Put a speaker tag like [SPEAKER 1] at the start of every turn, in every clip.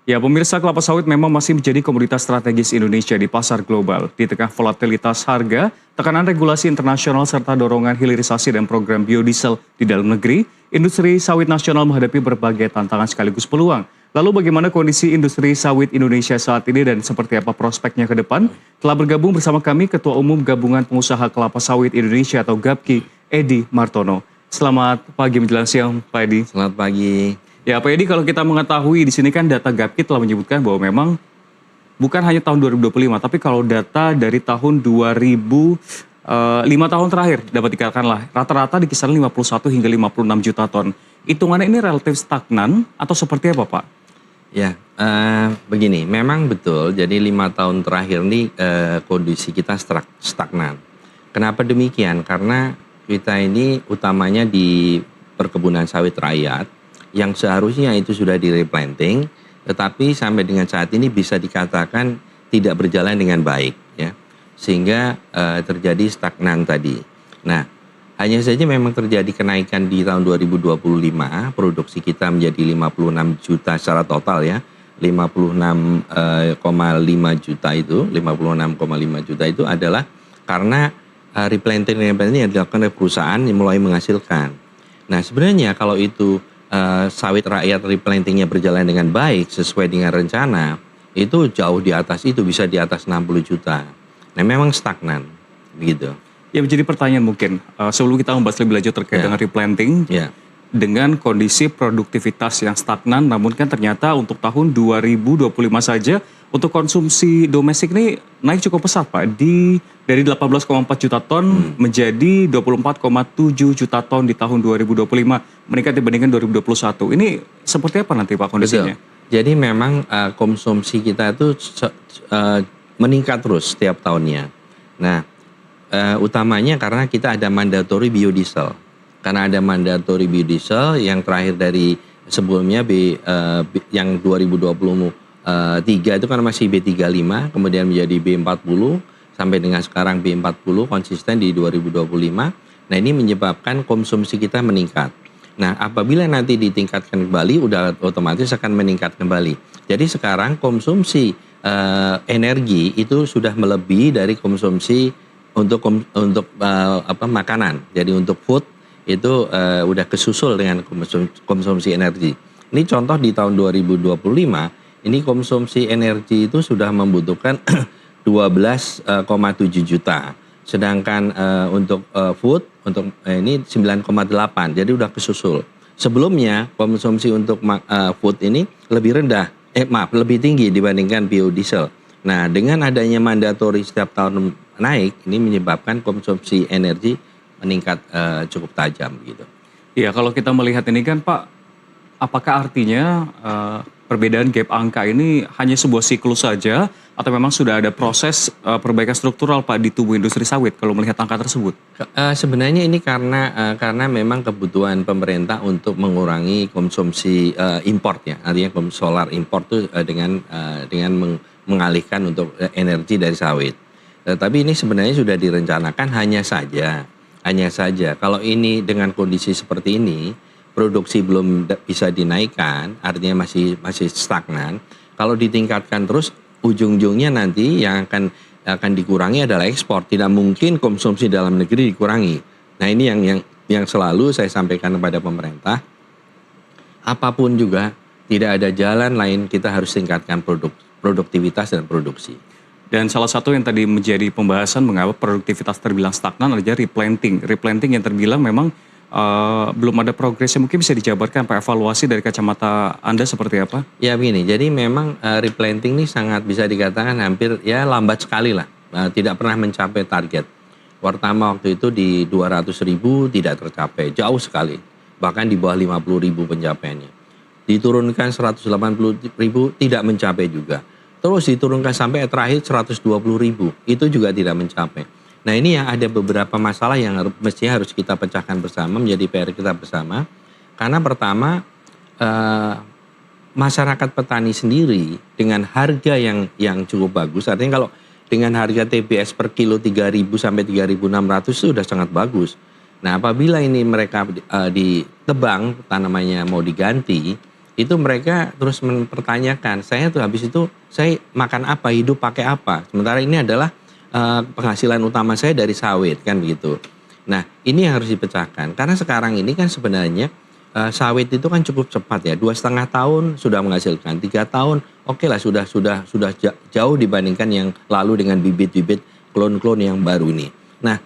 [SPEAKER 1] Ya, pemirsa, kelapa sawit memang masih menjadi komoditas strategis Indonesia di pasar global. Di tengah volatilitas harga, tekanan regulasi internasional serta dorongan hilirisasi dan program biodiesel di dalam negeri, industri sawit nasional menghadapi berbagai tantangan sekaligus peluang. Lalu bagaimana kondisi industri sawit Indonesia saat ini dan seperti apa prospeknya ke depan? Telah bergabung bersama kami Ketua Umum Gabungan Pengusaha Kelapa Sawit Indonesia atau GAPKI, Edi Martono. Selamat pagi menjelang siang, Pak Edi.
[SPEAKER 2] Selamat pagi.
[SPEAKER 1] Ya, Pak Edi, kalau kita mengetahui di sini kan data GAPKI telah menyebutkan bahwa memang bukan hanya tahun 2025, tapi kalau data dari tahun 5 tahun terakhir dapat dikatakanlah rata-rata di kisaran 51 hingga 56 juta ton. Hitungannya ini relatif stagnan atau seperti apa, Pak?
[SPEAKER 2] Ya, begini, memang betul. Jadi 5 tahun terakhir ini kondisi kita stagnan. Kenapa demikian? Karena kita ini utamanya di perkebunan sawit rakyat, yang seharusnya itu sudah di replanting, tetapi sampai dengan saat ini bisa dikatakan tidak berjalan dengan baik, ya, sehingga terjadi stagnan tadi. Nah, hanya saja memang terjadi kenaikan di tahun 2025, produksi kita menjadi 56 juta secara total, ya, 56,5 juta itu, 56,5 juta itu adalah karena replanting yang dilakukan oleh perusahaan yang mulai menghasilkan. Nah, sebenarnya kalau itu sawit rakyat replantingnya berjalan dengan baik sesuai dengan rencana, itu jauh di atas itu, bisa di atas 60 juta. Nah, memang stagnan begitu.
[SPEAKER 1] Ya, menjadi pertanyaan mungkin sebelum kita membahas lebih lanjut terkait dengan replanting, dengan kondisi produktivitas yang stagnan, namun kan ternyata untuk tahun 2025 saja untuk konsumsi domestik ini naik cukup pesat, Pak, dari 18,4 juta ton menjadi 24,7 juta ton di tahun 2025, meningkat dibandingkan 2021. Ini seperti apa nanti, Pak, kondisinya?
[SPEAKER 2] Betul. Jadi memang konsumsi kita itu meningkat terus setiap tahunnya. Nah, utamanya karena kita ada mandatory biodiesel. Karena ada mandatory biodiesel yang terakhir dari sebelumnya yang 2023 itu kan masih B35, kemudian menjadi B40, sampai dengan sekarang B40 konsisten di 2025. Nah, ini menyebabkan konsumsi kita meningkat. Nah, apabila nanti ditingkatkan kembali, udah otomatis akan meningkat kembali. Jadi sekarang konsumsi energi itu sudah melebihi dari konsumsi untuk makanan. Jadi untuk food itu udah kesusul dengan konsumsi energi. Ini contoh di tahun 2025, ini konsumsi energi itu sudah membutuhkan 12,7 juta. Sedangkan untuk food untuk ini 9,8. Jadi udah kesusul. Sebelumnya konsumsi untuk food ini lebih rendah, lebih tinggi dibandingkan biodiesel. Nah, dengan adanya mandatory setiap tahun naik, ini menyebabkan konsumsi energi meningkat cukup tajam gitu.
[SPEAKER 1] Iya, kalau kita melihat ini kan, Pak, apakah artinya perbedaan gap angka ini hanya sebuah siklus saja atau memang sudah ada proses perbaikan struktural, Pak, di tubuh industri sawit kalau melihat angka tersebut?
[SPEAKER 2] Sebenarnya ini karena memang kebutuhan pemerintah untuk mengurangi konsumsi import, ya. Artinya solar import itu dengan mengalihkan untuk energi dari sawit. Tapi ini sebenarnya sudah direncanakan, hanya saja kalau ini dengan kondisi seperti ini, produksi belum bisa dinaikkan, artinya masih stagnan. Kalau ditingkatkan terus, ujung-ujungnya nanti yang akan dikurangi adalah ekspor. Tidak mungkin konsumsi dalam negeri dikurangi. Nah, ini yang selalu saya sampaikan kepada pemerintah. Apapun juga tidak ada jalan lain, kita harus tingkatkan produktivitas dan produksi.
[SPEAKER 1] Dan salah satu yang tadi menjadi pembahasan mengapa produktivitas terbilang stagnan adalah replanting. Replanting yang terbilang memang belum ada progresnya. Mungkin bisa dijabarkan, Pak, evaluasi dari kacamata Anda seperti apa?
[SPEAKER 2] Ya, begini, jadi memang replanting ini sangat bisa dikatakan hampir ya lambat sekali lah. Tidak pernah mencapai target. Pertama waktu itu di 200.000 tidak tercapai, jauh sekali. Bahkan di bawah 50.000 pencapaiannya. Diturunkan 180.000 tidak mencapai juga. Terus diturunkan sampai terakhir 120.000, itu juga tidak mencapai. Nah, ini yang ada beberapa masalah yang mestinya harus kita pecahkan bersama, menjadi PR kita bersama. Karena pertama, masyarakat petani sendiri dengan harga yang cukup bagus, artinya kalau dengan harga TBS per kilo 3.000 sampai 3.600 itu sudah sangat bagus. Nah, apabila ini mereka ditebang, tanamannya mau diganti, itu mereka terus mempertanyakan, saya tuh habis itu saya makan apa, hidup pakai apa. Sementara ini adalah penghasilan utama saya dari sawit kan begitu. Nah ini yang harus dipecahkan karena sekarang ini kan sebenarnya sawit itu kan cukup cepat ya, 2,5 tahun sudah menghasilkan, 3 tahun oke lah sudah jauh dibandingkan yang lalu dengan bibit-bibit klon-klon yang baru ini. Nah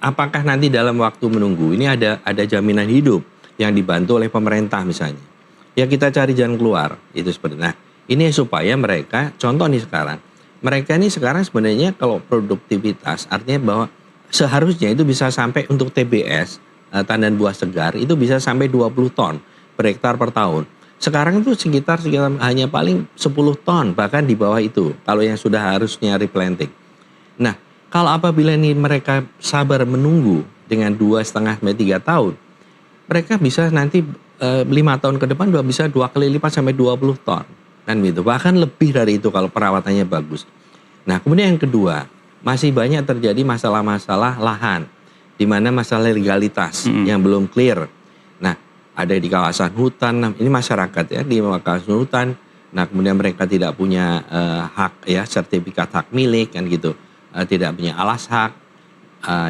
[SPEAKER 2] apakah nanti dalam waktu menunggu ini ada jaminan hidup yang dibantu oleh pemerintah misalnya? Ya kita cari jalan keluar itu seperti. Nah ini supaya mereka, contoh nih sekarang, mereka ini sekarang sebenarnya kalau produktivitas artinya bahwa seharusnya itu bisa sampai untuk TBS, tandan buah segar itu bisa sampai 20 ton per hektar per tahun. Sekarang itu sekitar hanya paling 10 ton, bahkan di bawah itu kalau yang sudah harusnya replanting. Nah kalau apabila ini mereka sabar menunggu dengan 2,5 sampai 3 tahun, mereka bisa nanti 5 tahun ke depan bisa 2 kali lipat sampai 20 ton. Kan gitu, bahkan lebih dari itu kalau perawatannya bagus. Nah kemudian yang kedua, masih banyak terjadi masalah-masalah lahan, di mana masalah legalitas yang belum clear. Nah ada di kawasan hutan, ini masyarakat ya di kawasan hutan. Nah kemudian mereka tidak punya hak ya, sertifikat hak milik kan gitu, tidak punya alas hak.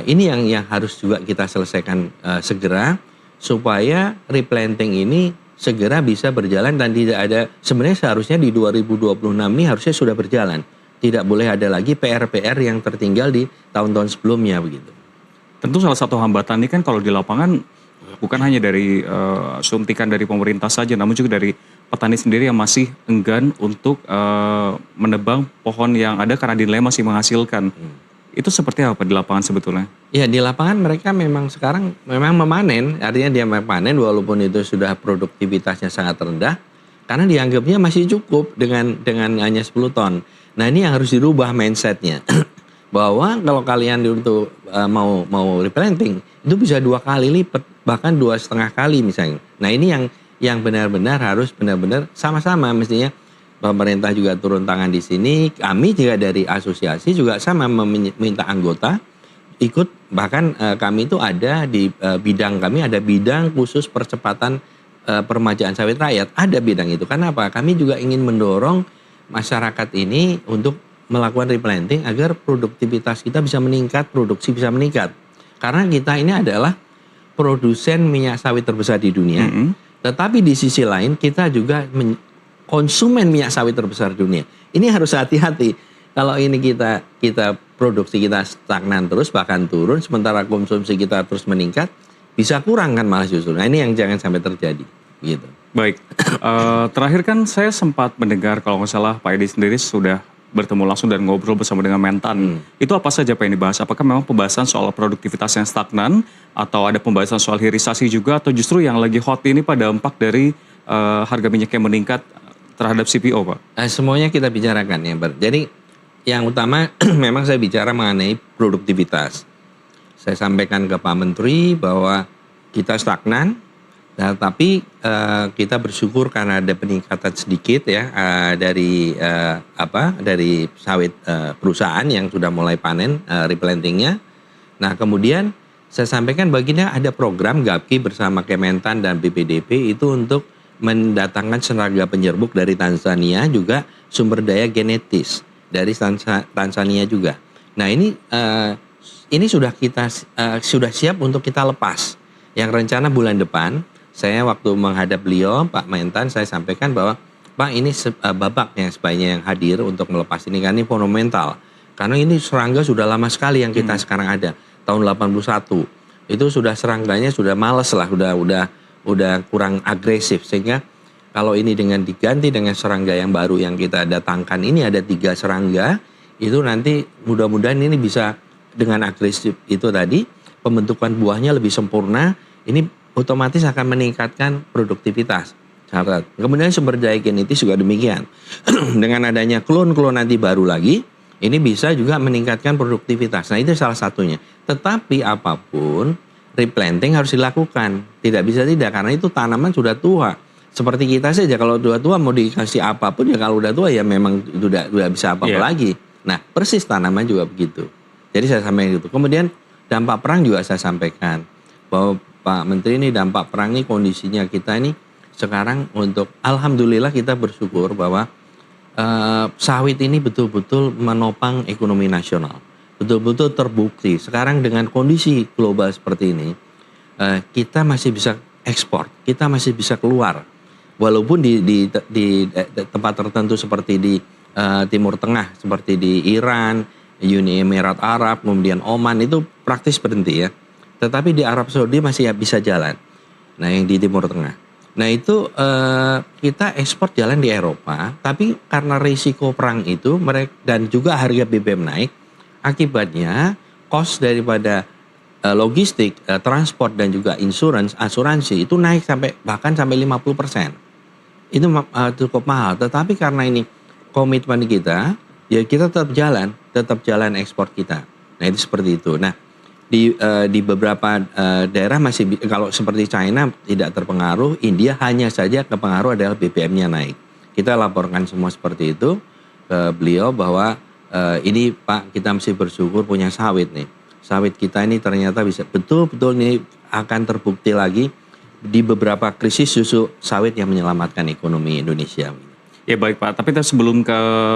[SPEAKER 2] Ini yang harus juga kita selesaikan segera supaya replanting ini segera bisa berjalan dan tidak ada, sebenarnya seharusnya di 2026 ini harusnya sudah berjalan. Tidak boleh ada lagi PR-PR yang tertinggal di tahun-tahun sebelumnya begitu.
[SPEAKER 1] Tentu salah satu hambatan ini kan kalau di lapangan bukan hanya dari suntikan dari pemerintah saja, namun juga dari petani sendiri yang masih enggan untuk menebang pohon yang ada karena dinilai masih menghasilkan. Itu seperti apa di lapangan sebetulnya?
[SPEAKER 2] Ya di lapangan mereka memang sekarang memang memanen, artinya dia memanen walaupun itu sudah produktivitasnya sangat rendah, karena dianggapnya masih cukup dengan hanya 10 ton. Nah ini yang harus dirubah mindsetnya, bahwa kalau kalian untuk mau replanting itu bisa 2 kali lipat, bahkan 2,5 kali misalnya. Nah ini yang benar-benar harus benar-benar sama-sama mestinya. Pemerintah juga turun tangan di sini, kami juga dari asosiasi juga sama meminta anggota ikut, bahkan kami itu ada di bidang kami, ada bidang khusus percepatan peremajaan sawit rakyat, ada bidang itu. Karena apa? Kami juga ingin mendorong masyarakat ini untuk melakukan replanting agar produktivitas kita bisa meningkat, produksi bisa meningkat. Karena kita ini adalah produsen minyak sawit terbesar di dunia, tetapi di sisi lain kita juga konsumen minyak sawit terbesar dunia. Ini harus hati-hati. Kalau ini kita produksi kita stagnan terus bahkan turun, sementara konsumsi kita terus meningkat, bisa kurang kan malah justru. Nah ini yang jangan sampai terjadi. Gitu.
[SPEAKER 1] Baik, terakhir kan saya sempat mendengar kalau nggak salah Pak Edi sendiri sudah bertemu langsung dan ngobrol bersama dengan Mentan. Itu apa saja Pak yang dibahas? Apakah memang pembahasan soal produktivitas yang stagnan, atau ada pembahasan soal hilirisasi juga, atau justru yang lagi hot ini pada dampak dari harga minyak yang meningkat terhadap CPO, Pak?
[SPEAKER 2] Semuanya kita bicarakan ya, Ber. Jadi yang utama memang saya bicara mengenai produktivitas. Saya sampaikan ke Pak Menteri bahwa kita stagnan, tapi kita bersyukur karena ada peningkatan sedikit ya dari sawit perusahaan yang sudah mulai panen replantingnya. Nah kemudian saya sampaikan baginya ada program GAPKI bersama Kementan dan BPDP itu untuk mendatangkan tenaga penyerbuk dari Tanzania, juga sumber daya genetis dari Tanzania juga. Nah ini sudah sudah siap untuk kita lepas. Yang rencana bulan depan, saya waktu menghadap beliau Pak Mentan, saya sampaikan bahwa Pak ini babak yang sebaiknya yang hadir untuk melepas ini, karena ini monumental. Karena ini serangga sudah lama sekali yang kita sekarang ada, tahun 81. Itu sudah serangganya sudah males lah, udah kurang agresif, sehingga kalau ini dengan diganti dengan serangga yang baru yang kita datangkan, ini ada 3 serangga, itu nanti mudah-mudahan ini bisa dengan agresif itu tadi, pembentukan buahnya lebih sempurna, ini otomatis akan meningkatkan produktivitas. Kemudian sumber daya genetis juga demikian. Dengan adanya klon-klon nanti baru lagi, ini bisa juga meningkatkan produktivitas. Nah itu salah satunya. Tetapi apapun, replanting harus dilakukan. Tidak bisa tidak, karena itu tanaman sudah tua. Seperti kita saja, kalau sudah tua mau dikasih apapun, ya kalau sudah tua ya memang sudah bisa apa-apa lagi. Nah persis tanaman juga begitu. Jadi saya sampaikan gitu. Kemudian dampak perang juga saya sampaikan. Bahwa Pak Menteri ini dampak perang ini kondisinya kita ini sekarang untuk alhamdulillah kita bersyukur bahwa sawit ini betul-betul menopang ekonomi nasional. Betul-betul terbukti. Sekarang dengan kondisi global seperti ini, kita masih bisa ekspor, kita masih bisa keluar. Walaupun di tempat tertentu seperti di Timur Tengah, seperti di Iran, Uni Emirat Arab, kemudian Oman itu praktis berhenti ya. Tetapi di Arab Saudi masih bisa jalan. Nah, yang di Timur Tengah. Nah itu kita ekspor jalan di Eropa, tapi karena risiko perang itu dan juga harga BBM naik, akibatnya cost daripada logistik, transport dan juga asuransi itu naik bahkan sampai 50%. Itu cukup mahal, tetapi karena ini komitmen kita, ya kita tetap jalan ekspor kita. Nah itu seperti itu. Nah di beberapa daerah masih kalau seperti China tidak terpengaruh, India hanya saja kepengaruh adalah BBM-nya naik. Kita laporkan semua seperti itu ke beliau bahwa ini Pak, kita mesti bersyukur punya sawit nih. Sawit kita ini ternyata bisa betul-betul ini akan terbukti lagi di beberapa krisis justru sawit yang menyelamatkan ekonomi Indonesia.
[SPEAKER 1] Ya baik Pak, tapi sebelum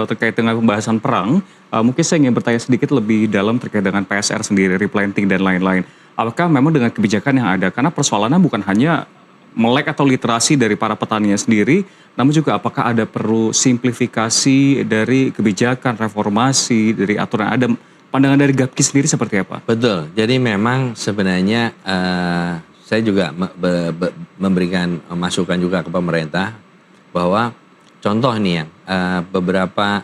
[SPEAKER 1] terkait dengan pembahasan perang, mungkin saya ingin bertanya sedikit lebih dalam terkait dengan PSR sendiri, replanting dan lain-lain. Apakah memang dengan kebijakan yang ada, karena persoalannya bukan hanya melek atau literasi dari para petaninya sendiri, namun juga apakah ada perlu simplifikasi dari kebijakan, reformasi, dari aturan ada, pandangan dari Gapki sendiri seperti apa?
[SPEAKER 2] Betul, jadi memang sebenarnya saya juga memberikan masukan juga ke pemerintah bahwa contoh nih yang beberapa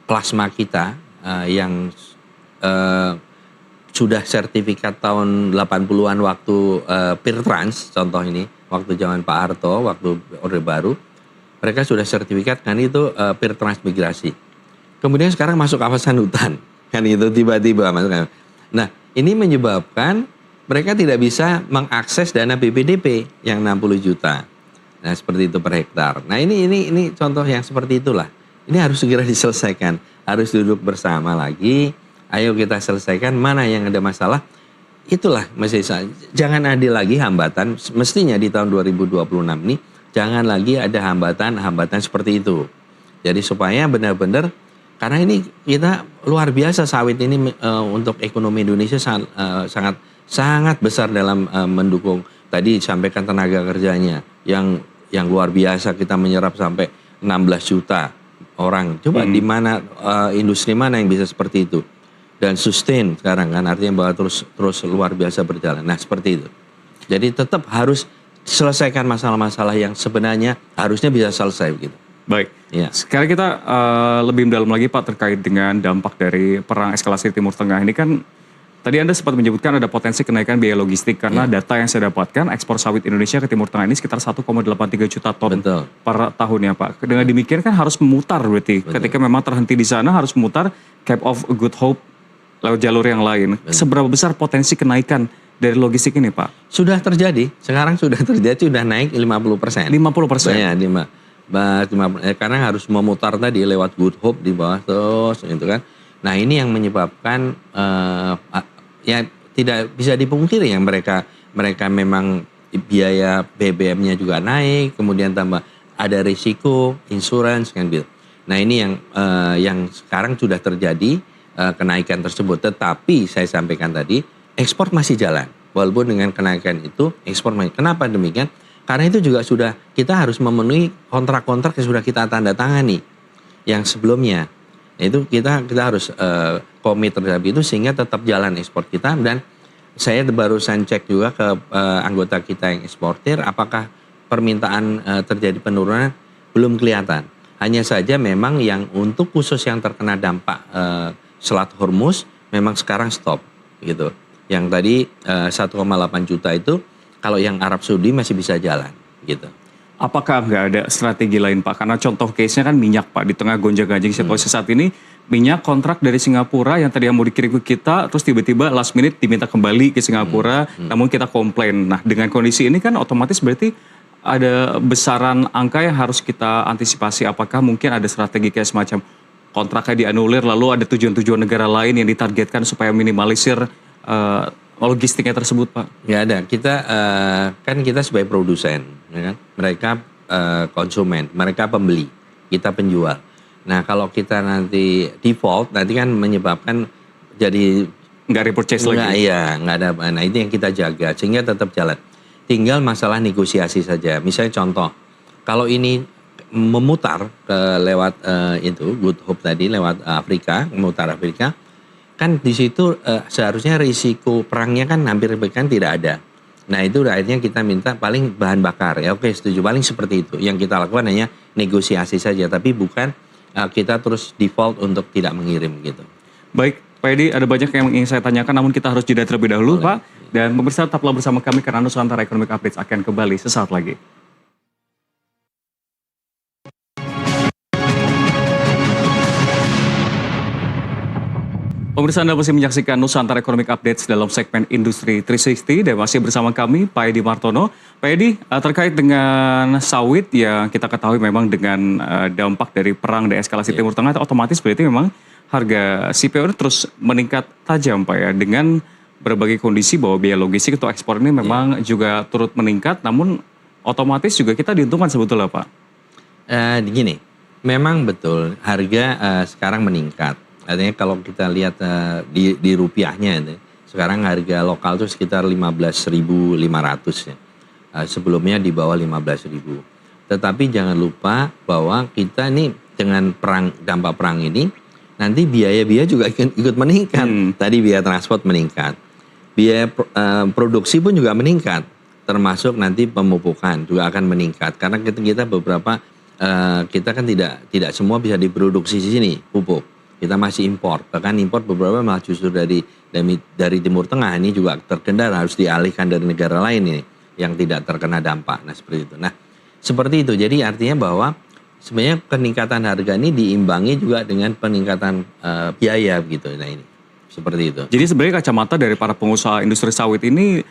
[SPEAKER 2] plasma kita yang sudah sertifikat tahun 80-an waktu Pirtrans, contoh ini, waktu zaman Pak Harto, waktu Orde Baru, mereka sudah sertifikat kan itu Pirtransmigrasi. Kemudian sekarang masuk kawasan hutan, kan itu tiba-tiba masuk. Nah ini menyebabkan mereka tidak bisa mengakses dana BPDP yang 60 juta. Nah seperti itu per hektar. Nah ini contoh yang seperti itulah. Ini harus segera diselesaikan. Harus duduk bersama lagi. Ayo kita selesaikan mana yang ada masalah. Itulah jangan ada lagi hambatan. Mestinya di tahun 2026 ini jangan lagi ada hambatan seperti itu. Jadi supaya benar-benar karena ini kita luar biasa sawit ini untuk ekonomi Indonesia sangat besar dalam mendukung. Tadi disampaikan tenaga kerjanya yang luar biasa, kita menyerap sampai 16 juta orang. Coba di mana industri mana yang bisa seperti itu dan sustain sekarang kan, artinya bahwa terus luar biasa berjalan. Nah seperti itu. Jadi tetap harus selesaikan masalah-masalah yang sebenarnya harusnya bisa selesai begitu.
[SPEAKER 1] Baik.
[SPEAKER 2] Ya.
[SPEAKER 1] Sekarang kita lebih mendalam lagi Pak terkait dengan dampak dari perang eskalasi Timur Tengah ini kan. Tadi Anda sempat menyebutkan ada potensi kenaikan biaya logistik karena data yang saya dapatkan ekspor sawit Indonesia ke Timur Tengah ini sekitar 1,83 juta ton per tahunnya Pak. Dengan demikian kan harus memutar berarti. Ketika memang terhenti di sana harus memutar Cape of Good Hope lewat jalur yang lain. Seberapa besar potensi kenaikan dari logistik ini Pak?
[SPEAKER 2] Sudah terjadi, sekarang sudah terjadi, sudah naik 50%.
[SPEAKER 1] 50%?
[SPEAKER 2] Ya, karena harus memutar tadi lewat Good Hope di bawah terus gitu kan. Nah ini yang menyebabkan ya tidak bisa dipungkiri yang mereka memang biaya BBM-nya juga naik, kemudian tambah ada risiko insurans kan gitu. Nah ini yang sekarang sudah terjadi kenaikan tersebut. Tetapi saya sampaikan tadi ekspor masih jalan, walaupun dengan kenaikan itu ekspor masih. Kenapa demikian? Karena itu juga sudah kita harus memenuhi kontrak-kontrak yang sudah kita tanda tangani yang sebelumnya. Itu kita harus komit terhadap itu sehingga tetap jalan ekspor kita. Dan saya barusan cek juga ke anggota kita yang eksportir apakah permintaan terjadi penurunan, belum kelihatan. Hanya saja memang yang untuk khusus yang terkena dampak Selat Hormuz memang sekarang stop gitu. Yang tadi 1,8 juta itu kalau yang Arab Saudi masih bisa jalan gitu.
[SPEAKER 1] Apakah nggak ada strategi lain Pak? Karena contoh case-nya kan minyak Pak. Di tengah gonjang-ganjing situasi saat ini, minyak kontrak dari Singapura yang tadi yang mau dikirim ke kita, terus tiba-tiba last minute diminta kembali ke Singapura, namun kita komplain. Nah dengan kondisi ini kan otomatis berarti ada besaran angka yang harus kita antisipasi. Apakah mungkin ada strategi kayak semacam kontraknya dianulir, lalu ada tujuan-tujuan negara lain yang ditargetkan supaya minimalisir logistiknya tersebut, Pak?
[SPEAKER 2] Nggak ada. Kan kita sebagai produsen, ya kan? Mereka konsumen, mereka pembeli, kita penjual. Nah kalau kita nanti default, nanti kan menyebabkan jadi
[SPEAKER 1] Nggak repurchase lagi?
[SPEAKER 2] nggak ada. Nah itu yang kita jaga sehingga tetap jalan. Tinggal masalah negosiasi saja. Misalnya contoh, kalau ini memutar lewat itu Good Hope tadi lewat Afrika, memutar Afrika, kan di situ seharusnya risiko perangnya kan hampir kan tidak ada. Nah itu akhirnya kita minta paling bahan bakar ya, oke setuju, paling seperti itu. Yang kita lakukan hanya negosiasi saja, tapi bukan kita terus default untuk tidak mengirim gitu.
[SPEAKER 1] Baik, Pak Edi, ada banyak yang ingin saya tanyakan, namun kita harus jeda terlebih dahulu, Pak. Dan pemirsa tetaplah bersama kami karena Nusantara Economic Updates akan kembali sesaat lagi. Pemirsa, Anda masih menyaksikan Nusantara Economic Updates dalam segmen Industri 360 dan masih bersama kami Pak Edi Martono. Pak Edi, terkait dengan sawit yang kita ketahui memang dengan dampak dari perang dan eskalasi Timur Tengah, otomatis berarti memang harga CPO ini terus meningkat tajam, Pak ya, dengan berbagai kondisi bahwa biaya logistik untuk ekspor ini memang juga turut meningkat, namun otomatis juga kita diuntungkan sebetulnya, Pak.
[SPEAKER 2] Gini, memang betul harga sekarang meningkat. Artinya kalau kita lihat di rupiahnya itu, sekarang harga lokal itu sekitar 15.500 ya. Sebelumnya di bawah 15.000. Tetapi jangan lupa bahwa kita nih dengan dampak perang ini nanti biaya-biaya juga ikut meningkat. Tadi biaya transport meningkat. Biaya produksi pun juga meningkat. Termasuk nanti pemupukan juga akan meningkat karena kita beberapa kita kan tidak semua bisa diproduksi di sini pupuk. Kita masih impor, bahkan impor beberapa malah justru dari Timur Tengah ini juga terkendala, harus dialihkan dari negara lain ini yang tidak terkena dampak. Nah seperti itu. Nah seperti itu. Jadi artinya bahwa sebenarnya peningkatan harga ini diimbangi juga dengan peningkatan biaya gitu. Nah ini seperti itu.
[SPEAKER 1] Jadi sebenarnya kacamata dari para pengusaha industri sawit ini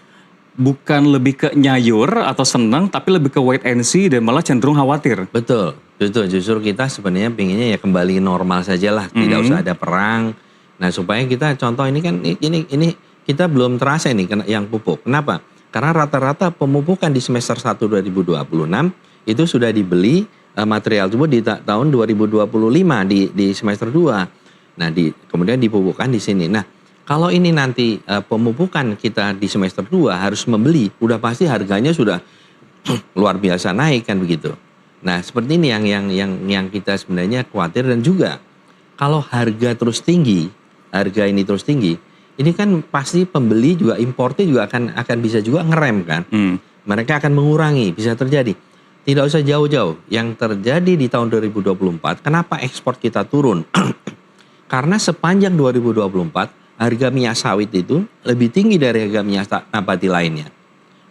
[SPEAKER 1] bukan lebih ke nyayur atau senang, tapi lebih ke wait and see dan malah cenderung khawatir.
[SPEAKER 2] Betul. Justru kita sebenarnya pinginnya ya kembali normal sajalah, tidak usah ada perang. Nah supaya kita contoh ini kan ini kita belum terasa ini yang pupuk. Kenapa? Karena rata-rata pemupukan di semester 1 2026 itu sudah dibeli material tersebut di tahun 2025 di semester 2. Nah kemudian dipupukkan di sini. Nah kalau ini nanti pemupukan kita di semester 2 harus membeli, udah pasti harganya sudah luar biasa naik kan begitu. Nah seperti ini yang kita sebenarnya khawatir. Dan juga kalau harga ini terus tinggi, ini kan pasti pembeli juga impornya juga akan bisa juga ngerem kan. Mereka akan mengurangi, bisa terjadi. Tidak usah jauh-jauh, yang terjadi di tahun 2024, kenapa ekspor kita turun? Karena sepanjang 2024 harga minyak sawit itu lebih tinggi dari harga minyak nabati lainnya.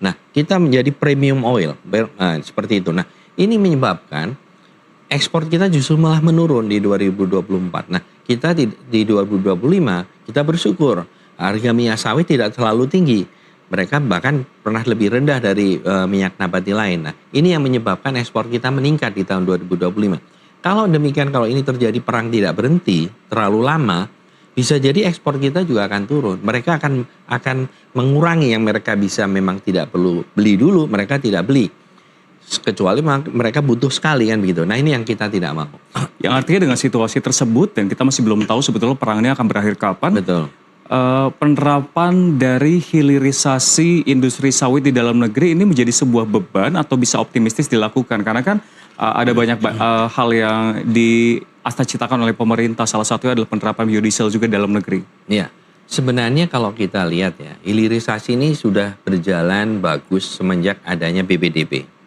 [SPEAKER 2] Nah kita menjadi premium oil, seperti itu. Nah ini menyebabkan ekspor kita justru malah menurun di 2024. Nah, kita di 2025 kita bersyukur harga minyak sawit tidak terlalu tinggi. Mereka bahkan pernah lebih rendah dari minyak nabati lain. Nah, ini yang menyebabkan ekspor kita meningkat di tahun 2025. Kalau demikian, kalau ini terjadi perang tidak berhenti terlalu lama, bisa jadi ekspor kita juga akan turun. Mereka akan mengurangi yang mereka bisa memang tidak perlu beli dulu, mereka tidak beli. Kecuali mereka butuh sekali kan begitu. Nah ini yang kita tidak mau.
[SPEAKER 1] Yang artinya dengan situasi tersebut dan kita masih belum tahu sebetulnya perang ini akan berakhir kapan.
[SPEAKER 2] Betul.
[SPEAKER 1] Penerapan dari hilirisasi industri sawit di dalam negeri ini menjadi sebuah beban atau bisa optimistis dilakukan karena kan ada banyak hal yang diastacitakan oleh pemerintah. Salah satunya adalah penerapan biodiesel juga di dalam negeri.
[SPEAKER 2] Iya. Sebenarnya kalau kita lihat ya, hilirisasi ini sudah berjalan bagus semenjak adanya BPDB.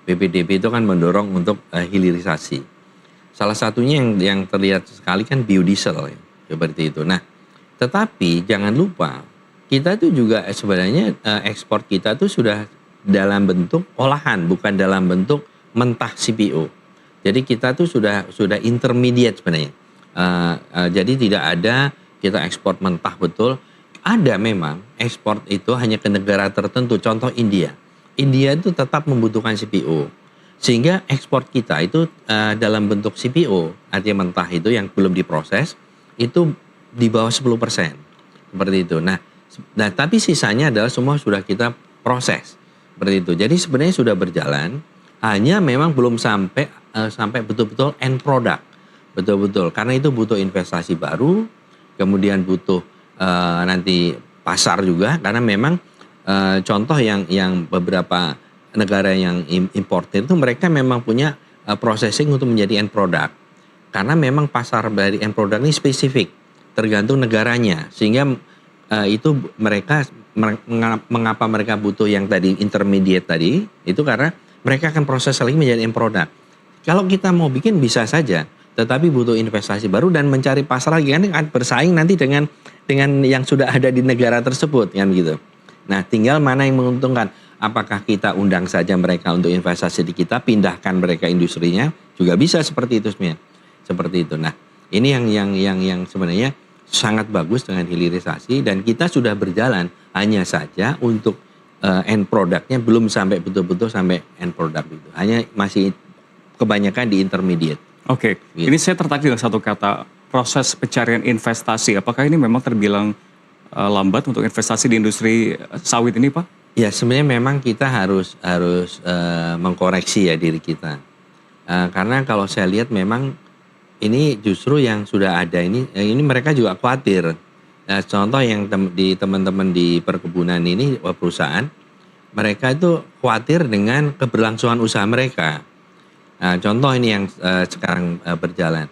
[SPEAKER 2] BPDB itu kan mendorong untuk hilirisasi. Salah satunya yang terlihat sekali kan biodiesel ya, seperti itu. Nah, tetapi jangan lupa kita itu juga sebenarnya ekspor kita itu sudah dalam bentuk olahan, bukan dalam bentuk mentah CPO. Jadi kita tuh sudah intermediate sebenarnya. Jadi tidak ada kita ekspor mentah betul. Ada memang ekspor itu hanya ke negara tertentu. Contoh India. India itu tetap membutuhkan CPO. Sehingga ekspor kita itu dalam bentuk CPO, artinya mentah itu yang belum diproses, itu di bawah 10%. Seperti itu. Nah, Nah, tapi sisanya adalah semua sudah kita proses seperti itu. Jadi sebenarnya sudah berjalan, hanya memang belum sampai betul-betul end product, betul-betul. Karena itu butuh investasi baru, kemudian butuh nanti pasar juga. Karena memang contoh yang beberapa negara yang importer itu mereka memang punya processing untuk menjadi end product. Karena memang pasar dari end product ini spesifik, tergantung negaranya, sehingga itu mereka mengapa mereka butuh yang tadi intermediate tadi itu karena mereka akan proses lagi menjadi end product. Kalau kita mau bikin bisa saja, tetapi butuh investasi baru dan mencari pasar lagi kan bersaing nanti dengan yang sudah ada di negara tersebut kan gitu. Nah, tinggal mana yang menguntungkan. Apakah kita undang saja mereka untuk investasi di kita, pindahkan mereka industrinya, juga bisa seperti itu sebenarnya. Seperti itu. Nah, ini yang sebenarnya sangat bagus dengan hilirisasi dan kita sudah berjalan, hanya saja untuk end produknya belum sampai betul-betul sampai end product itu. Hanya masih kebanyakan di intermediate.
[SPEAKER 1] Oke,
[SPEAKER 2] Gitu.
[SPEAKER 1] ini saya tertarik dengan satu kata, proses pencarian investasi. Apakah ini memang terbilang lambat untuk investasi di industri sawit ini, Pak?
[SPEAKER 2] Ya, sebenarnya memang kita harus mengkoreksi ya diri kita. Karena kalau saya lihat memang ini justru yang sudah ada ini mereka juga khawatir. Nah, contoh yang di teman-teman di perkebunan ini perusahaan, mereka itu khawatir dengan keberlangsungan usaha mereka. Nah, contoh ini yang sekarang berjalan.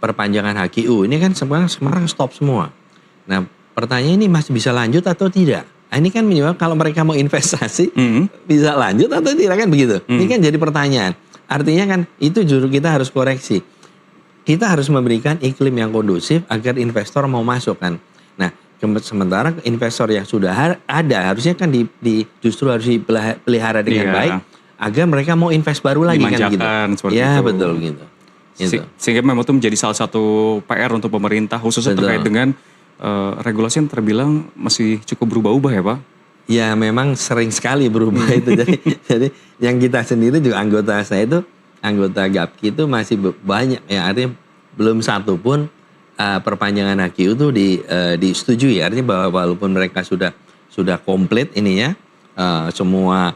[SPEAKER 2] Perpanjangan HGU ini kan sekarang stop semua. Nah, pertanyaan ini masih bisa lanjut atau tidak? Nah, ini kan menyebabkan kalau mereka mau investasi bisa lanjut atau tidak kan begitu. Ini kan jadi pertanyaan. Artinya kan itu justru kita harus koreksi. Kita harus memberikan iklim yang kondusif agar investor mau masuk kan. Nah, sementara investor yang sudah ada harusnya kan justru harus dipelihara dengan baik agar mereka mau invest baru lagi kan gitu. Ya itu. Betul gitu.
[SPEAKER 1] Sehingga memang itu menjadi salah satu PR untuk pemerintah khususnya terkait dengan regulasi yang terbilang masih cukup berubah-ubah ya Pak?
[SPEAKER 2] Ya memang sering sekali berubah itu. Jadi yang kita sendiri juga anggota saya itu anggota GAPKI itu masih banyak ya, artinya belum satu pun perpanjangan HGU itu disetujui. Artinya bahwa walaupun mereka sudah komplit ininya semua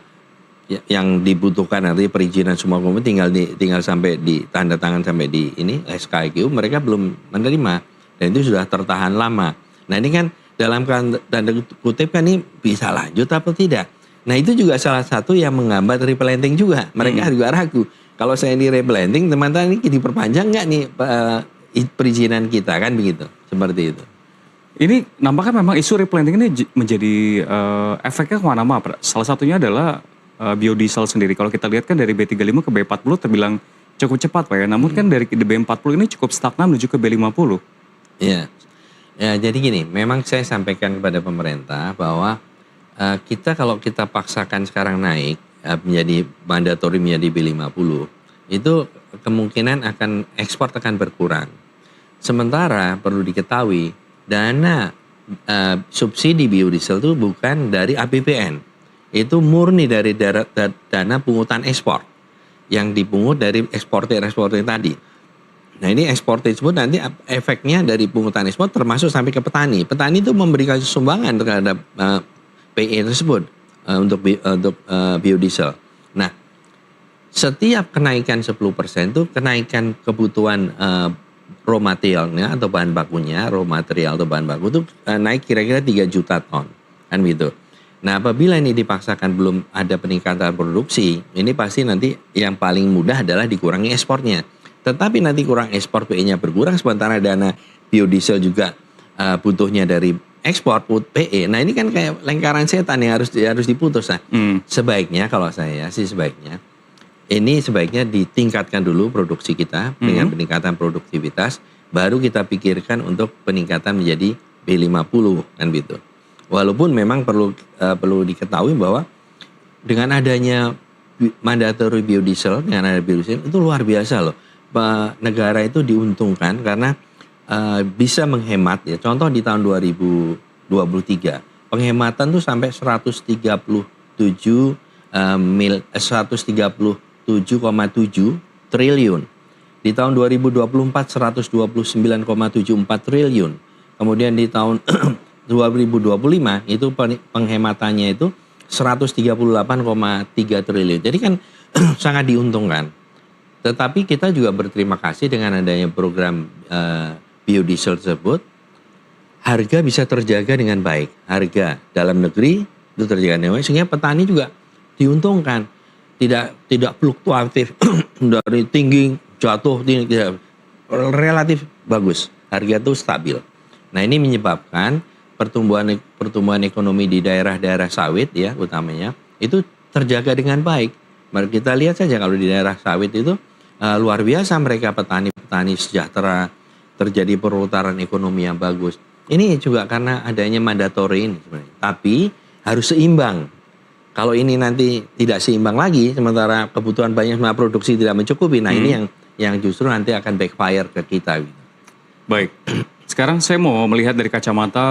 [SPEAKER 2] yang dibutuhkan, artinya perizinan semua komplit, tinggal sampai di tanda tangan sampai di ini SKHGU, mereka belum menerima dan itu sudah tertahan lama. Nah ini kan dalam tanda kutip kan ini bisa lanjut atau tidak. Nah itu juga salah satu yang menghambat replanting juga. Mereka juga ragu. Kalau saya di replanting, teman-teman ini diperpanjang nggak nih perizinan kita kan begitu, seperti itu.
[SPEAKER 1] Ini nampaknya memang isu replanting ini menjadi efeknya kemana-mana. Salah satunya adalah biodiesel sendiri. Kalau kita lihat kan dari B35 ke B40 terbilang cukup cepat Pak ya. Namun kan dari B40 ini cukup stagnan menuju ke B50.
[SPEAKER 2] Iya. Ya, jadi gini, memang saya sampaikan kepada pemerintah bahwa kalau kita paksakan sekarang naik menjadi mandatori menjadi B50, itu kemungkinan ekspor akan berkurang. Sementara perlu diketahui dana subsidi biodiesel itu bukan dari APBN, itu murni dari dana pungutan ekspor yang dipungut dari eksportir tadi. Nah ini eksportir tersebut nanti efeknya dari pungutan ekspor termasuk sampai ke petani. Petani itu memberikan sumbangan terhadap PE tersebut untuk biodiesel. Nah, setiap kenaikan 10% itu kenaikan kebutuhan raw materialnya atau bahan bakunya, raw material atau bahan baku itu naik kira-kira 3 juta ton, kan gitu. Nah, apabila ini dipaksakan belum ada peningkatan produksi, ini pasti nanti yang paling mudah adalah dikurangi ekspornya. Tetapi nanti kurang ekspor, PE-nya berkurang, sementara dana biodiesel juga butuhnya dari ekspor PE. Nah ini kan kayak lingkaran setan yang harus diputus. Nah, sebaiknya kalau saya sih sebaiknya ditingkatkan dulu produksi kita dengan peningkatan produktivitas, baru kita pikirkan untuk peningkatan menjadi B50 kan gitu. Walaupun memang perlu diketahui bahwa dengan adanya mandatory biodiesel, dengan adanya biodiesel itu luar biasa loh. Negara itu diuntungkan karena bisa menghemat ya. Contoh di tahun 2023 penghematan tuh sampai 137,7 triliun. Di tahun 2024 129,74 triliun. Kemudian di tahun 2025 itu penghematannya itu 138,3 triliun. Jadi kan sangat diuntungkan. Tetapi kita juga berterima kasih dengan adanya program biodiesel tersebut, harga bisa terjaga dengan baik. Harga dalam negeri itu terjaga dengan baik, sehingga petani juga diuntungkan. Tidak fluktuatif dari tinggi jatuh tinggi, tidak, relatif bagus. Harga itu stabil. Nah, ini menyebabkan pertumbuhan ekonomi di daerah-daerah sawit ya utamanya itu terjaga dengan baik. Mari kita lihat saja kalau di daerah sawit itu luar biasa mereka petani sejahtera, terjadi perputaran ekonomi yang bagus. Ini juga karena adanya mandatori ini sebenarnya. Tapi harus seimbang. Kalau ini nanti tidak seimbang lagi, sementara kebutuhan banyak produksi tidak mencukupi, nah ini yang justru nanti akan backfire ke kita.
[SPEAKER 1] Baik. Sekarang saya mau melihat dari kacamata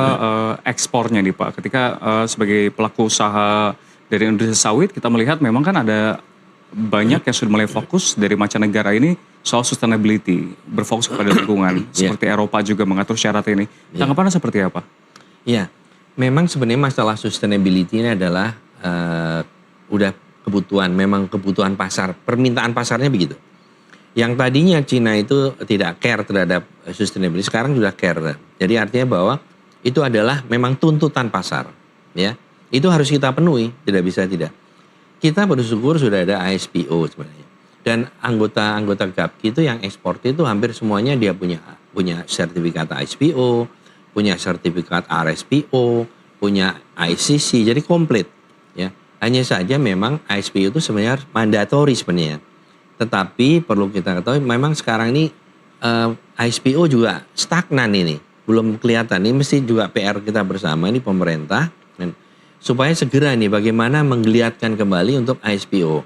[SPEAKER 1] ekspornya nih Pak. Ketika sebagai pelaku usaha dari industri sawit, kita melihat memang kan ada banyak yang sudah mulai fokus dari mancanegara ini soal sustainability, berfokus kepada lingkungan. Seperti Eropa juga mengatur syarat ini. Tanggapannya seperti apa?
[SPEAKER 2] Ya, memang sebenarnya masalah sustainability ini adalah udah kebutuhan, memang kebutuhan pasar, permintaan pasarnya begitu. Yang tadinya Cina itu tidak care terhadap sustainability, sekarang sudah care. Jadi artinya bahwa itu adalah memang tuntutan pasar, ya. Itu harus kita penuhi, tidak bisa tidak. Kita bersyukur sudah ada ISPO sebenarnya. Dan anggota GAPKI itu yang ekspor itu hampir semuanya dia punya sertifikat ISPO, punya sertifikat RSPO, punya ICC, jadi komplit. Ya, hanya saja memang ISPO itu sebenarnya mandatori sebenarnya. Tetapi perlu kita ketahui memang sekarang ini ISPO juga stagnan ini, belum kelihatan. Ini mesti juga PR kita bersama ini pemerintah supaya segera nih bagaimana menggeliatkan kembali untuk ISPO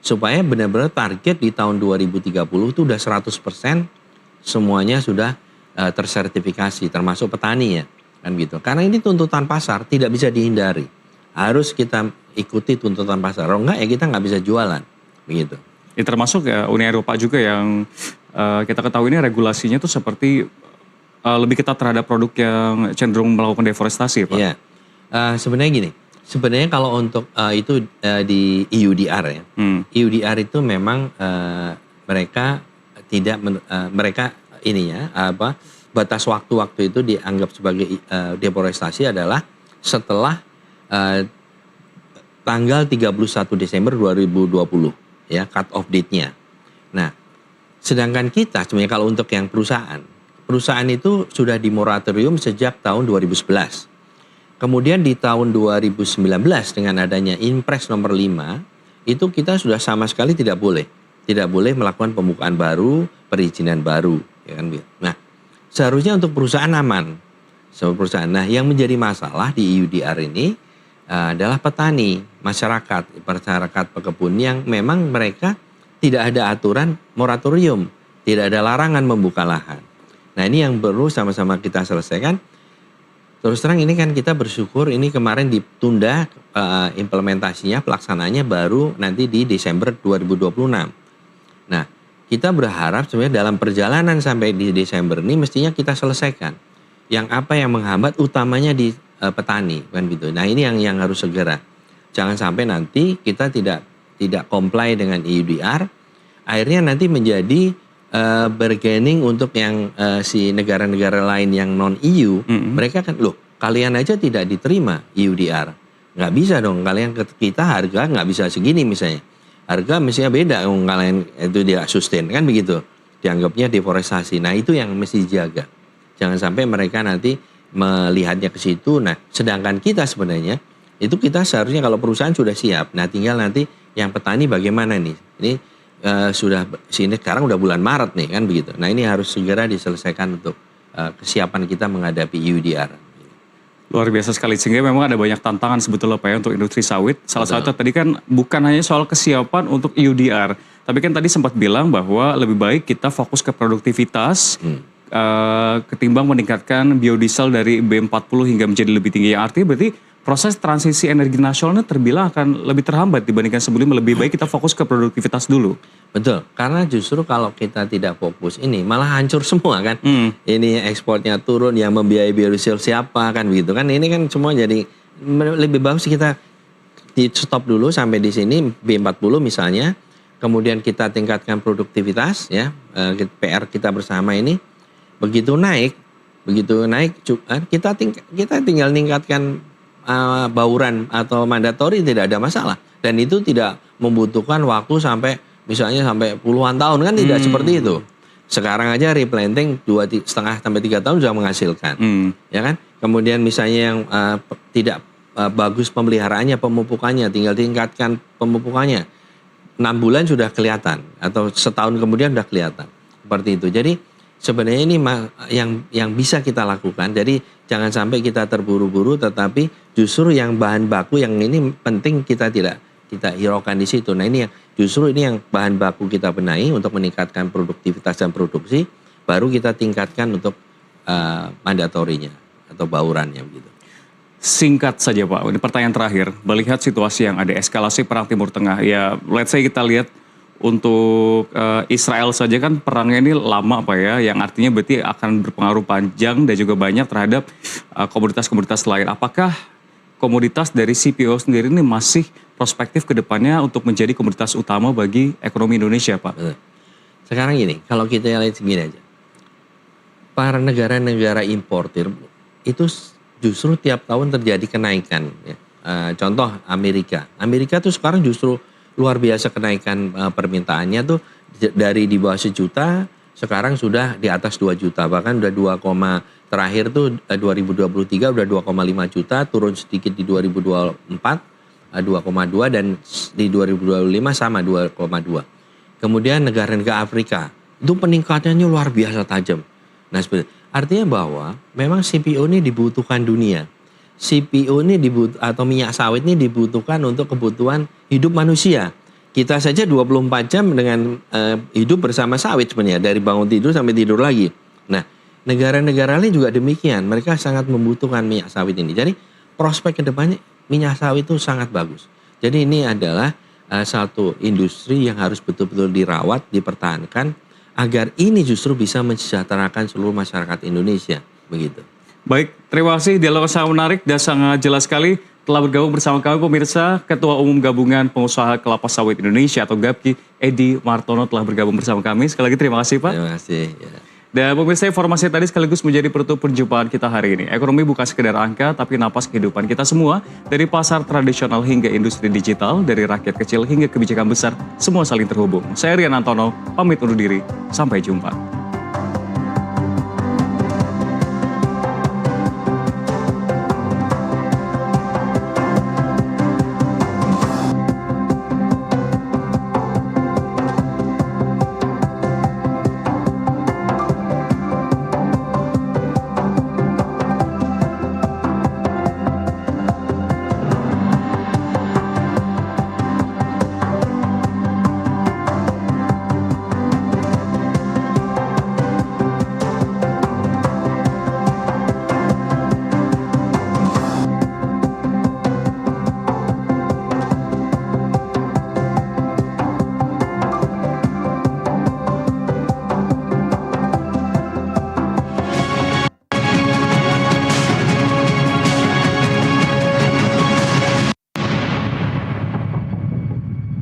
[SPEAKER 2] supaya benar-benar target di tahun 2030 itu udah 100% semuanya sudah tersertifikasi termasuk petani ya kan gitu. Karena ini tuntutan pasar tidak bisa dihindari. Harus kita ikuti tuntutan pasar. Kalau enggak ya kita nggak bisa jualan begitu.
[SPEAKER 1] Ya, termasuk ya Uni Eropa juga yang kita ketahui ini regulasinya tuh seperti lebih ketat terhadap produk yang cenderung melakukan deforestasi, Pak.
[SPEAKER 2] Iya. Sebenarnya gini, sebenarnya kalau untuk itu di EUDR ya, EUDR itu memang mereka tidak mereka ininya batas waktu-waktu itu dianggap sebagai deforestasi adalah setelah tanggal 31 Desember 2020 ya cut off date-nya. Nah, sedangkan kita sebenarnya kalau untuk yang perusahaan itu sudah di moratorium sejak tahun 2011. Kemudian di tahun 2019 dengan adanya Impres nomor 5 itu kita sudah sama sekali tidak boleh melakukan pembukaan baru, perizinan baru ya kan. Nah, seharusnya untuk perusahaan aman. Perusahaan. Nah, yang menjadi masalah di EUDR ini adalah petani, masyarakat pekebun yang memang mereka tidak ada aturan moratorium, tidak ada larangan membuka lahan. Nah, ini yang perlu sama-sama kita selesaikan. Terus terang ini kan kita bersyukur ini kemarin ditunda implementasinya, pelaksanaannya baru nanti di Desember 2026. Nah, kita berharap sebenarnya dalam perjalanan sampai di Desember ini mestinya kita selesaikan. Yang apa yang menghambat utamanya di petani kan gitu. Nah, ini yang harus segera. Jangan sampai nanti kita tidak comply dengan EUDR, akhirnya nanti menjadi bargaining untuk yang si negara-negara lain yang non EU, mereka kan loh kalian aja tidak diterima EUDR, nggak bisa dong kalian ke kita harga nggak bisa segini misalnya, harga misalnya beda, kalian itu tidak sustain kan begitu, dianggapnya deforestasi. Nah, itu yang mesti dijaga, jangan sampai mereka nanti melihatnya ke situ. Nah, sedangkan kita sebenarnya itu kita seharusnya kalau perusahaan sudah siap. Nah, tinggal nanti yang petani bagaimana nih? Ini sudah sini sekarang udah bulan Maret nih kan begitu. Nah, ini harus segera diselesaikan untuk kesiapan kita menghadapi EUDR.
[SPEAKER 1] Luar biasa sekali, sehingga memang ada banyak tantangan sebetulnya Pak ya untuk industri sawit. Salah satu tadi kan bukan hanya soal kesiapan untuk EUDR, tapi kan tadi sempat bilang bahwa lebih baik kita fokus ke produktivitas ketimbang meningkatkan biodiesel dari B40 hingga menjadi lebih tinggi. Yang artinya berarti proses transisi energi nasionalnya terbilang akan lebih terhambat dibandingkan sebelumnya. Lebih baik kita fokus ke produktivitas dulu.
[SPEAKER 2] Betul, karena justru kalau kita tidak fokus ini malah hancur semua kan. Ini ekspornya turun, yang membiayai biodiesel siapa kan begitu kan. Ini kan semua jadi lebih bagus kita di stop dulu sampai di sini B40 misalnya. Kemudian kita tingkatkan produktivitas ya. PR kita bersama ini begitu naik kita tinggal meningkatkan bauran atau mandatori, tidak ada masalah, dan itu tidak membutuhkan waktu sampai puluhan tahun kan, tidak seperti itu. Sekarang aja replanting 2,5 sampai 3 tahun sudah menghasilkan, ya kan. Kemudian misalnya yang tidak bagus pemeliharaannya, pemupukannya, tinggal tingkatkan pemupukannya, 6 bulan sudah kelihatan atau setahun kemudian sudah kelihatan seperti itu. Jadi sebenarnya ini yang bisa kita lakukan. Jadi jangan sampai kita terburu-buru, tetapi justru yang bahan baku yang ini penting kita hiraukan di situ. Nah ini yang bahan baku kita benahi untuk meningkatkan produktivitas dan produksi, baru kita tingkatkan untuk mandatorinya atau baurannya begitu.
[SPEAKER 1] Singkat saja Pak, ini pertanyaan terakhir. Melihat situasi yang ada eskalasi perang Timur Tengah, ya let's say kita lihat untuk Israel saja kan perangnya ini lama Pak ya, yang artinya berarti akan berpengaruh panjang dan juga banyak terhadap komoditas-komoditas lain. Apakah komoditas dari CPO sendiri ini masih prospektif ke depannya untuk menjadi komoditas utama bagi ekonomi Indonesia Pak?
[SPEAKER 2] Sekarang gini, kalau kita lihat segini aja, para negara-negara importir itu justru tiap tahun terjadi kenaikan. Ya. Contoh Amerika tuh sekarang justru luar biasa kenaikan permintaannya tuh, dari di bawah 1 juta sekarang sudah di atas 2 juta, bahkan udah 2, terakhir tuh 2023 udah 2,5 juta, turun sedikit di 2024 2,2 dan di 2025 sama 2,2. Kemudian negara-negara Afrika itu peningkatannya luar biasa tajam. Nah artinya bahwa memang CPO ini dibutuhkan dunia. CPO ini atau minyak sawit ini dibutuhkan untuk kebutuhan hidup manusia. Kita saja 24 jam dengan hidup bersama sawit sebenarnya, dari bangun tidur sampai tidur lagi. Nah, negara-negara lain juga demikian, mereka sangat membutuhkan minyak sawit ini. Jadi prospek ke depannya minyak sawit itu sangat bagus. Jadi ini adalah satu industri yang harus betul-betul dirawat, dipertahankan, agar ini justru bisa mensejahterakan seluruh masyarakat Indonesia, begitu.
[SPEAKER 1] Baik, terima kasih. Dialog sangat menarik dan sangat jelas sekali. Telah bergabung bersama kami pemirsa, Ketua Umum Gabungan Pengusaha Kelapa Sawit Indonesia atau GAPKI, Edi Martono telah bergabung bersama kami. Sekali lagi terima kasih Pak.
[SPEAKER 2] Terima kasih. Ya.
[SPEAKER 1] Dan pemirsa, informasi tadi sekaligus menjadi penutup perjumpaan kita hari ini. Ekonomi bukan sekedar angka, tapi napas kehidupan kita semua. Dari pasar tradisional hingga industri digital, dari rakyat kecil hingga kebijakan besar, semua saling terhubung. Saya Rian Antono, pamit undur diri. Sampai jumpa.